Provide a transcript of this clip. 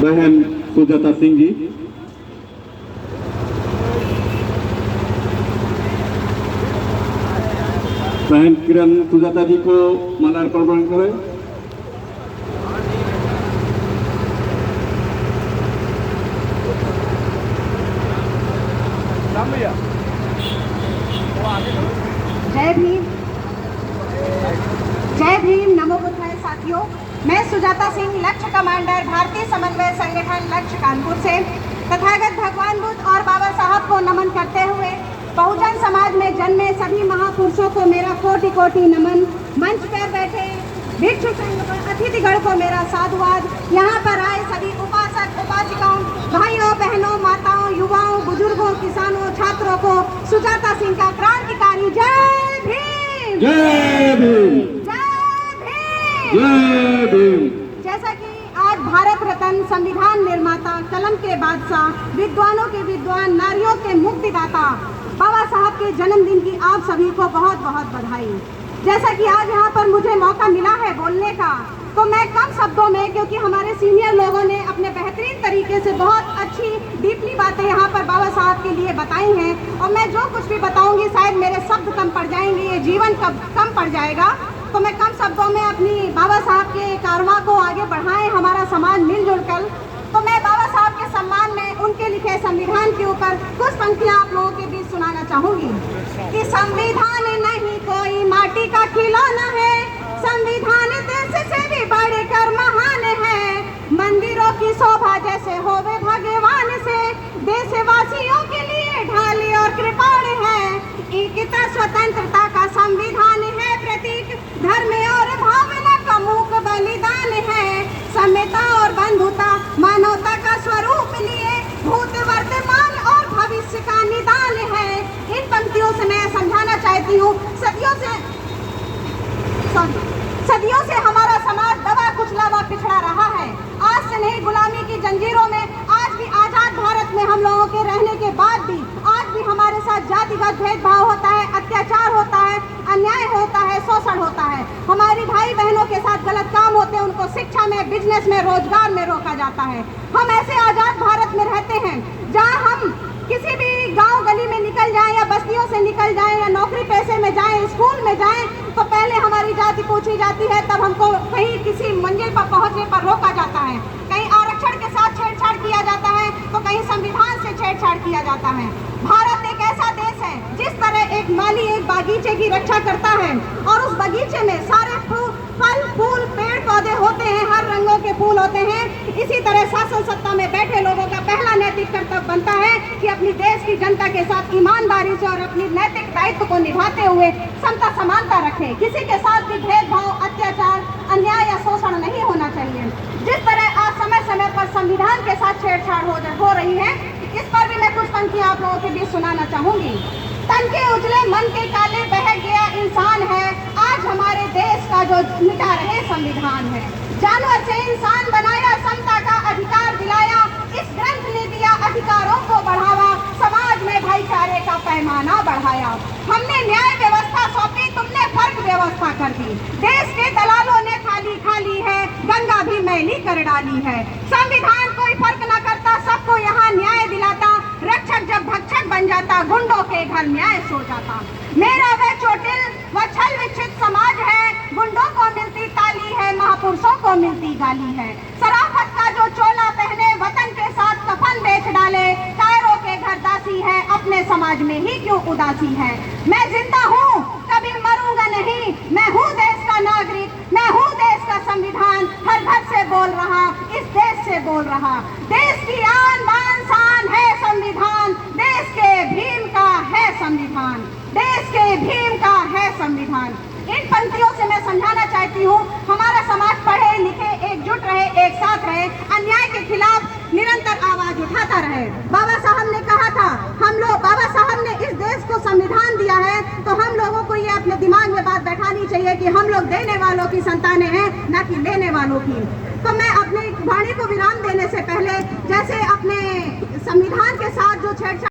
बहन सुजाता सिंह जी। बहन किरण सुजाता जी को माल्यार्पण प्रदान करें। जय भीम, जय भीम, नमो बुद्धाय। साथियों, मैं सुजाता सिंह, लक्ष्य कमांडर, भारतीय समन्वय संगठन लक्ष्य कानपुर से तथागत भगवान बुद्ध और बाबा साहब को नमन करते हुए बहुजन समाज में जन्मे सभी महापुरुषों को मेरा कोटि कोटि नमन। मंच पर बैठे भिक्षु संघ अतिथिगण को मेरा साधुवाद। यहाँ पर आए सभी उपासक उपासिकाओं, भाइयों बहनों, माताओं, युवाओं, बुजुर्गों, किसानों, छात्रों को सुजाता सिंह का क्रांतिकारी जय भीम, जय भीम, जय भीम, जय भीम। जैसा कि आज भारत रत्न, संविधान निर्माता, कलम के बादशाह, विद्वानों के विद्वान, नारियों के मुक्तिदाता बाबा साहब के जन्मदिन की आप सभी को बहुत बहुत बधाई। जैसा कि आज यहाँ पर मुझे मौका मिला है बोलने का, तो मैं कम शब्दों में, क्योंकि हमारे सीनियर लोगों ने अपने बेहतरीन तरीके से बहुत अच्छी डीपली बातें यहाँ पर बाबा साहब के लिए बताई हैं, और मैं जो कुछ भी बताऊंगी शायद मेरे शब्द कम पड़ जाएंगे, ये जीवन कम पड़ जाएगा। तो मैं कम शब्दों में अपनी बाबा साहब के कारवां को आगे बढ़ाएं हमारा समाज मिलजुल कर। तो मैं बाबा साहब के सम्मान में उनके लिखे संविधान के ऊपर कुछ पंक्तियां आप लोगों के बीच सुनाना चाहूंगी कि संविधान नहीं कोई माटी का खिलौना है, संविधान देश से भी बढ़कर महान है। मंदिरों की शोभा जैसे होवे भगवान से, देशवासियों के लिए ढाल और कृपाण है। एकता स्वतंत्रता का संविधान है प्रतीक, धर्म और भावना का मूक बलिदान है। समता और बंधुता मानवता का स्वरूप लिए, भूत वर्तमान और भविष्य का निदान है। इन पंक्तियों से मैं समझाना चाहती हूँ, सदियों से हमारा समाज दबा कुचला व पिछड़ा रहा है। आज से नहीं, गुलामी की जंजीरों में, आज भी आजाद भारत में हम लोगों के रहने के बाद भी आज भी हमारे साथ जातिगत भेदभाव होता है, अत्याचार होता है, अन्याय होता है, शोषण होता है। हमारी भाई बहनों के साथ गलत काम होते हैं, उनको शिक्षा में, बिजनेस में, रोजगार में रोका जाता है। हम ऐसे आजाद भारत में रहते हैं जहाँ हम किसी भी गांव गली में निकल जाएं या बस्तियों से निकल जाएं या नौकरी पैसे में जाएं, स्कूल में जाएं, तो पहले हमारी जाति पूछी जाती है, तब हमको कहीं किसी मंजिल पर पहुंचने पर रोका जाता है। कहीं आरक्षण के साथ छेड़छाड़ किया जाता है, तो कहीं संविधान से छेड़छाड़ किया जाता है। भारत एक ऐसा देश है जिस तरह एक माली एक बागीचे की रक्षा करता है और उस बगीचे में सारे फल फूल पेड़ पौधे होते हैं, हर रंगों के फूल होते हैं। इसी तरह शासन सत्ता में बैठे लोगों का पहला नैतिक कर्तव्य बनता है कि अपनी देश की जनता के साथ ईमानदारी से और अपनी नैतिक दायित्व को निभाते हुए समता समानता रखें। किसी के साथ भी भेदभाव, अत्याचार, अन्याय या शोषण नहीं होना चाहिए। जिस तरह आज समय समय पर संविधान के साथ छेड़छाड़ हो रही है, इस पर भी मैं कुछ पंक्तियां आप लोगों के बीच सुनाना चाहूंगी। तन के उजले मन के काले बह गया इंसान है, आज हमारे देश का जो मिटा रहे संविधान है। जानवर से इंसान बनाया, समता का अधिकार दिलाया, इस ग्रंथ ने दिया अधिकारों को बढ़ावा, समाज में भाईचारे का पैमाना बढ़ाया। हमने न्याय व्यवस्था सौंपी, तुमने फर्क व्यवस्था कर दी। देश के दलालों ने थाली खाली है, गंगा भी मैली कर डाली है। संविधान कोई फर्क न करता, सबको यहाँ न्याय दिलाता, रक्षक जब भक्षक बन जाता, गुंडों के घर न्याय सो जाता। मेरा वह चोटिल व छल विक्षित समाज है, गुंडों को मिलती ताली है, महापुरुषों को मिलती गाली है। शराफत का जो चोला पहने, वतन के साथ कफन बेच डाले, कायरों के घर दासी है, अपने समाज में ही क्यों उदासी है। मैं जिंदा हूँ, कभी मरूंगा नहीं, मैं हूँ देश का नागरिक, मैं हूँ देश का संविधान, हर घर से बोल रहा, इस देश से बोल रहा। देश की आन बान शान है संविधान, देश के भीम का है संविधान, देश के भीम का है संविधान। इन पंक्तियों से मैं समझाना चाहती हूँ, हमारा समाज पढ़े लिखे, एकजुट रहे, एक साथ रहे, अन्याय के खिलाफ निरंतर आवाज उठाता रहे। बाबा साहब ने कहा था, बाबा साहब ने इस देश को संविधान दिया है, तो हम लोगों को ये अपने दिमाग में बात बैठानी चाहिए कि हम लोग देने वालों की संतानें हैं, न कि लेने वालों की। तो मैं अपनी वाणी को विराम देने से पहले, जैसे अपने संविधान के साथ जो छेड़छाड़